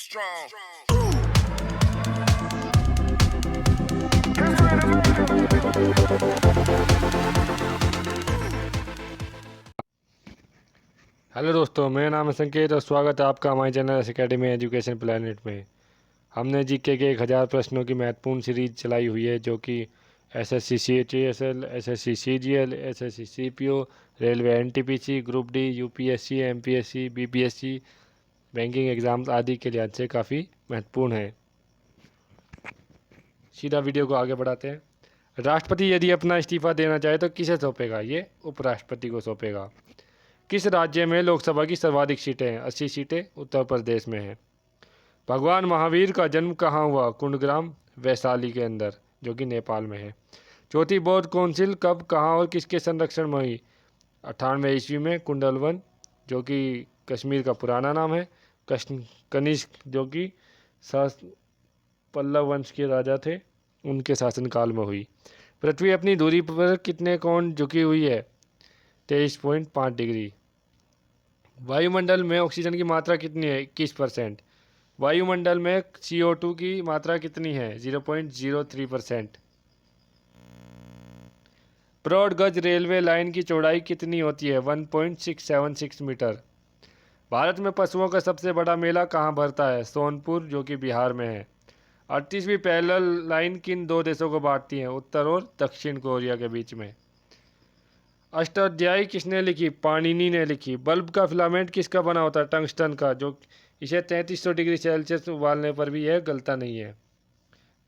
strong. Hello दोस्तों, मेरा नाम है संकेत और स्वागत है आपका हमारे channel S academy education planet में। हमने जीके के 1000 प्रश्नों की महत्वपूर्ण सीरीज चलाई हुई है, जो कि SSC CHSL, SSC CGL, SSC CPO, railway NTPC, group D, UPSC, MPSC, BPSC, banking exams आदि के लिहाज से काफ़ी महत्वपूर्ण है। सीधा वीडियो को आगे बढ़ाते हैं। राष्ट्रपति यदि अपना इस्तीफा देना चाहे तो किसे सौंपेगा? ये उपराष्ट्रपति को सौंपेगा। किस राज्य में लोकसभा की सर्वाधिक सीटें हैं? 80 सीटें उत्तर प्रदेश में हैं। भगवान महावीर का जन्म कहाँ हुआ? कुंडग्राम, वैशाली के अंदर, जो कि नेपाल में है। चौथी बौद्ध काउंसिल कब, कहाँ और किसके संरक्षण में हुई? 98 ईस्वी में। कुंडलवन, जो कि कश्मीर का पुराना नाम है। कनिष्क, जो कि पल्लव वंश के राजा थे, उनके शासनकाल में हुई। पृथ्वी अपनी दूरी पर कितने कोण झुकी हुई है? 23.5 डिग्री। वायुमंडल में ऑक्सीजन की मात्रा कितनी है? 21%। वायुमंडल में CO2 की मात्रा कितनी है? 0.03%। ब्रॉड गज रेलवे लाइन की चौड़ाई कितनी होती है? 1.676 मीटर। भारत में पशुओं का सबसे बड़ा मेला कहाँ भरता है? सोनपुर, जो कि बिहार में है। 38वीं पैरेलल लाइन किन दो देशों को बांटती है? उत्तर और दक्षिण कोरिया के बीच में। अष्टाध्यायी किसने लिखी? पाणिनि ने लिखी। बल्ब का फिलामेंट किसका बना होता है? टंगस्टन का, जो इसे 3300 डिग्री सेल्सियस उबालने पर भी यह गलता नहीं है।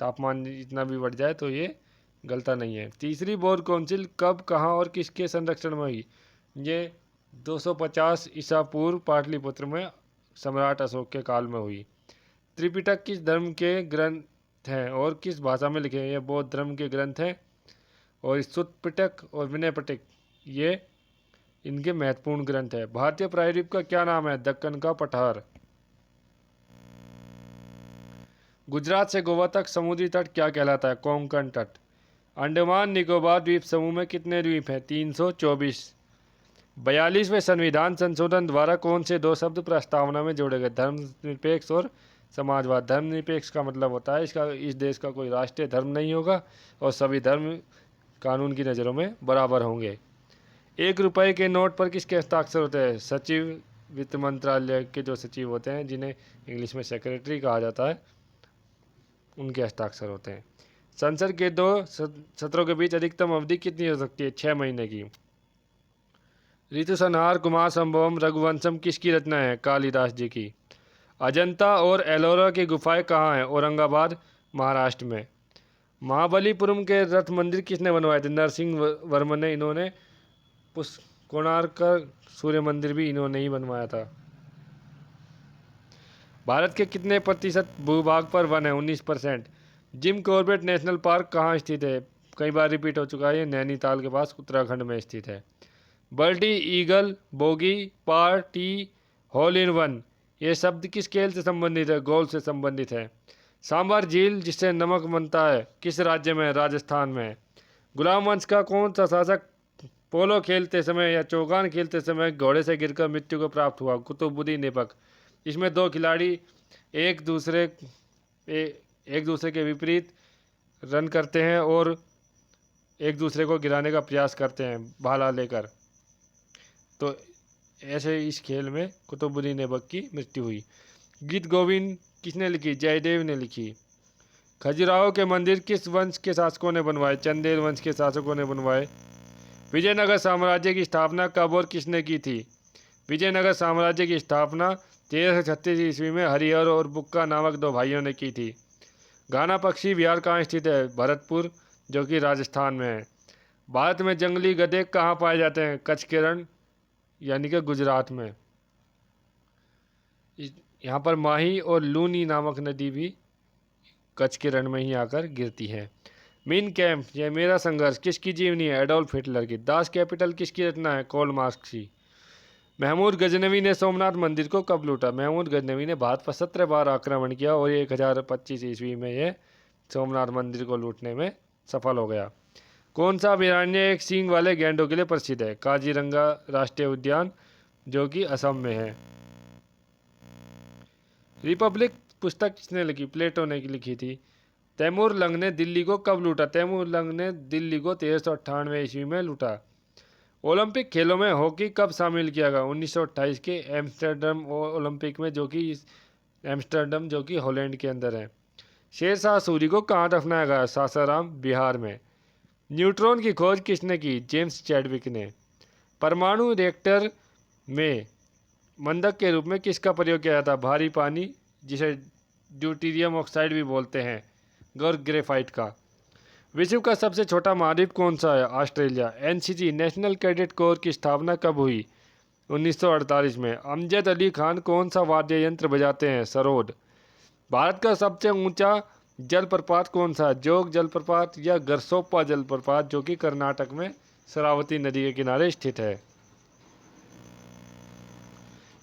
तापमान इतना भी बढ़ जाए तो ये गलता नहीं है। तीसरी बौद्ध काउंसिल कब, कहाँ और किसके संरक्षण में हुई? ये 250 ईसा पूर्व पाटलिपुत्र में सम्राट अशोक के काल में हुई। त्रिपिटक किस धर्म के ग्रंथ हैं और किस भाषा में लिखे हैं? ये बौद्ध धर्म के ग्रंथ हैं। और सुत्तपिटक और विनय पिटक, ये इनके महत्वपूर्ण ग्रंथ है। भारतीय प्रायद्वीप का क्या नाम है? दक्कन का पठार। गुजरात से गोवा तक समुद्री तट क्या कहलाता है? कोंकण तट। अंडमान निकोबार द्वीप समूह में कितने द्वीप हैं? 324। 42वें संविधान संशोधन द्वारा कौन से दो शब्द प्रस्तावना में जोड़े गए? धर्मनिरपेक्ष और समाजवाद। धर्मनिरपेक्ष का मतलब होता है इसका इस देश का कोई राष्ट्रीय धर्म नहीं होगा और सभी धर्म कानून की नज़रों में बराबर होंगे। 1 रुपये के नोट पर किसके हस्ताक्षर होते हैं? सचिव, वित्त मंत्रालय के जो सचिव होते हैं, जिन्हें इंग्लिश में सेक्रेटरी कहा जाता है, उनके हस्ताक्षर होते हैं। संसद के 2 सत्रों के बीच अधिकतम अवधि कितनी हो सकती है? 6 महीने की। ऋतु संहार, कुमार संभवम, रघुवंशम किसकी रचना है? कालिदास जी की। अजंता और एलोरा की गुफाएं कहाँ हैं? औरंगाबाद, महाराष्ट्र में। महाबलीपुरम के रथ मंदिर किसने बनवाए थे? नरसिंह वर्मन ने। इन्होंने कोणार्क का सूर्य मंदिर भी इन्होंने ही बनवाया था। भारत के कितने प्रतिशत भूभाग पर वन है? 19%। जिम कॉर्बेट नेशनल पार्क कहाँ स्थित है? कई बार रिपीट हो चुका है, ये नैनीताल के पास उत्तराखंड में स्थित है। बल्टी, eagle, bogey, par, tee, hole in one, ये शब्द किस खेल से संबंधित है? गोल से संबंधित है। सांबर झील जिससे नमक बनता है किस राज्य में? राजस्थान में। गुलाम वंश का कौन सा शासक पोलो खेलते समय या चौगान खेलते समय घोड़े से गिरकर मृत्यु को प्राप्त हुआ? कुतुबुद्दीन ऐबक। इसमें 2 खिलाड़ी एक दूसरे के विपरीत रन करते हैं और एक दूसरे को गिराने का प्रयास करते हैं भाला लेकर। तो ऐसे इस खेल में कुतुबुद्दीन ऐबक की मृत्यु हुई। गीत गोविंद किसने लिखी? जयदेव ने लिखी। खजुराहो के मंदिर किस वंश के शासकों ने बनवाए? चंदेल वंश के शासकों ने बनवाए। विजयनगर साम्राज्य की स्थापना कब और किसने की थी? विजयनगर साम्राज्य की स्थापना 1336 ईस्वी में हरिहर और बुक्का नामक 2 भाइयों ने की थी। घाना पक्षी विहार कहाँ स्थित है? भरतपुर, जो कि राजस्थान में है। भारत में जंगली गधे कहाँ पाए जाते हैं? कच्छ के रण, यानी कि गुजरात में। यहाँ पर माही और लूनी नामक नदी भी कच्छ के रण में ही आकर गिरती है। मीन कैंप, यह मेरा संघर्ष किसकी जीवनी है? एडोल्फ हिटलर की। दास कैपिटल किसकी रचना है? कार्ल मार्क्स की। महमूद गजनवी ने सोमनाथ मंदिर को कब लूटा? महमूद गजनवी ने भारत पर 17 बार आक्रमण किया और 1025 ईस्वी में यह सोमनाथ मंदिर को लूटने में सफल हो गया। कौन सा अभयारण्य एक सींग वाले गैंडों के लिए प्रसिद्ध है? काजीरंगा राष्ट्रीय उद्यान, जो कि असम में है। रिपब्लिक पुस्तक किसने लिखी? प्लेटो ने लिखी थी। तैमूर लंग ने दिल्ली को कब लूटा? तैमूर लंग ने दिल्ली को 1398 ईस्वी में लूटा। ओलंपिक खेलों में हॉकी कब शामिल किया गया? 1928 के एम्स्टर्डम ओलंपिक में, जो कि एम्स्टर्डम जो कि हॉलैंड के अंदर है। शेरशाह सूरी को कहाँ दफनाया गया? सासाराम, बिहार में। न्यूट्रॉन की खोज किसने की? जेम्स चैडविक ने। परमाणु रिएक्टर में मंदक के रूप में किसका प्रयोग किया जाता? भारी पानी, जिसे ड्यूटेरियम ऑक्साइड भी बोलते हैं, और ग्रेफाइट का। विश्व का सबसे छोटा महाद्वीप कौन सा है? Australia. NCC national cadet corps की स्थापना कब हुई? 1948 में। अमजद अली खान कौन सा वाद्य यंत्र बजाते हैं? सरोद। भारत का सबसे ऊंचा जलप्रपात कौन सा? जोग जलप्रपात या गरसोप्पा जलप्रपात, जो कि कर्नाटक में शरावती नदी के किनारे स्थित है।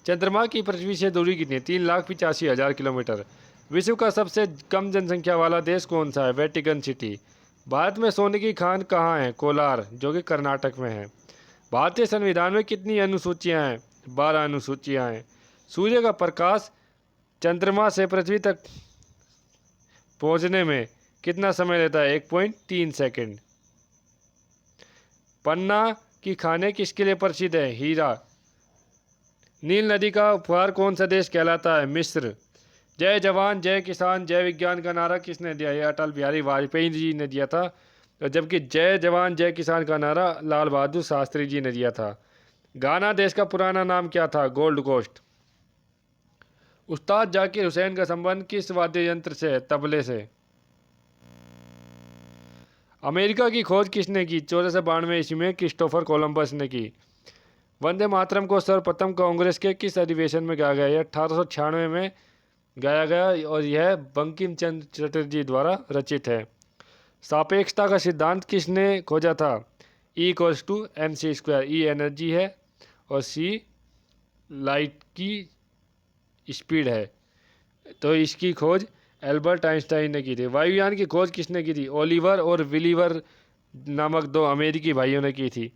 चंद्रमा की पृथ्वी से दूरी कितनी? 3,85,000 किलोमीटर। विश्व का सबसे कम जनसंख्या वाला देश कौन सा है? Vatican city. भारत में सोने की खान कहाँ है? कोलार, जो कि कर्नाटक में है। भारतीय संविधान में कितनी अनुसूचियां हैं? 12 अनुसूचियां हैं। सूर्य का प्रकाश चंद्रमा से पृथ्वी तक पहुंचने में कितना समय लेता है? 1.3 सेकंड। पन्ना की खाने किसके लिए प्रसिद्ध है? हीरा। नील नदी का उपहार कौन सा देश कहलाता है? मिस्र। जय जवान जय किसान जय विज्ञान का नारा किसने दिया? ये अटल बिहारी वाजपेयी जी ने दिया था, जबकि जय जवान जय किसान का नारा लाल बहादुर शास्त्री जी ने दिया था। गाना देश का पुराना नाम क्या था? Gold Coast. उस्ताद जाकिर हुसैन का संबंध किस वाद्य यंत्र से है? तबले से। अमेरिका की खोज किसने की? 1492 ईस्वी में क्रिस्टोफर कोलंबस ने की। वंदे मातरम को सर्वप्रथम कांग्रेस के किस अधिवेशन में गाया गया? यह 1896 में गाया गया और यह बंकिम चंद्र चटर्जी द्वारा रचित है। सापेक्षता का सिद्धांत किसने खोजा था? E=mc²। ई एनर्जी है और सी लाइट की स्पीड है, तो इसकी खोज एल्बर्ट आइंस्टाइन ने की थी। वायुयान की खोज किसने की थी? ओलिवर और विलीवर नामक 2 अमेरिकी भाइयों ने की थी।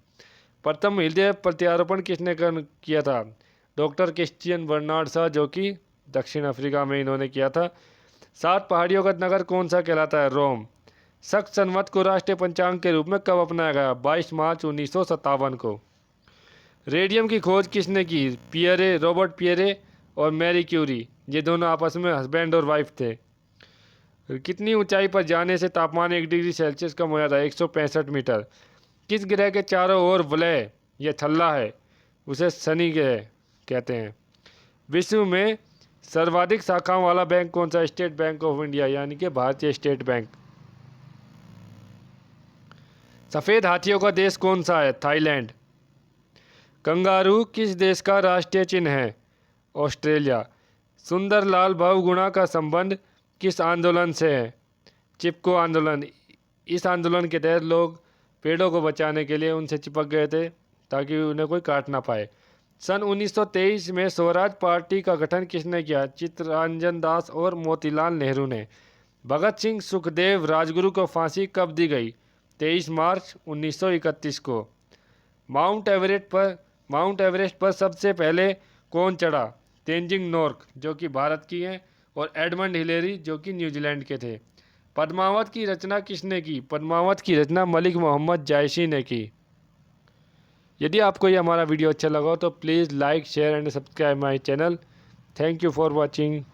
प्रथम हृदय प्रत्यारोपण किसने किया था? डॉक्टर क्रिश्चियन बर्नार्ड शॉ, जो कि दक्षिण अफ्रीका में इन्होंने किया था। 7 पहाड़ियों का नगर कौन सा कहलाता है? रोम। शक संवत को राष्ट्रीय पंचांग के रूप में कब अपनाया गया? 22 मार्च 1957 को। रेडियम की खोज किसने की? पियरे, रॉबर्ट पियरे और मैरी क्यूरी। ये दोनों आपस में हस्बैंड और वाइफ थे। कितनी ऊंचाई पर जाने से तापमान 1 डिग्री सेल्सियस कम हो जाता है? 165 मीटर। किस ग्रह के चारों ओर वलय यह थल्ला है? उसे शनि ग्रह कहते हैं। विश्व में सर्वाधिक शाखाओं वाला बैंक कौन सा? स्टेट बैंक ऑफ इंडिया, यानी कि भारतीय स्टेट बैंक। सफ़ेद हाथियों का देश कौन सा है? थाईलैंड। कंगारू किस देश का राष्ट्रीय चिन्ह है? ऑस्ट्रेलिया। सुंदरलाल बहुगुणा का संबंध किस आंदोलन से है? चिपको आंदोलन। इस आंदोलन के तहत लोग पेड़ों को बचाने के लिए उनसे चिपक गए थे ताकि उन्हें कोई काट ना पाए। सन 1923 में स्वराज पार्टी का गठन किसने किया? चित्तरंजन दास और मोतीलाल नेहरू ने। भगत सिंह सुखदेव राजगुरु को फांसी कब दी गई? 23 मार्च 1931 को। माउंट एवरेस्ट पर सबसे पहले कौन चढ़ा? तेंजिंग नोर्क, जो कि भारत की हैं, और एडमंड हिलेरी, जो कि न्यूजीलैंड के थे। पद्मावत की रचना किसने की? पद्मावत की रचना मलिक मोहम्मद जायसी ने की। यदि आपको ये हमारा वीडियो अच्छा लगा तो please like share and subscribe my channel. Thank you for watching.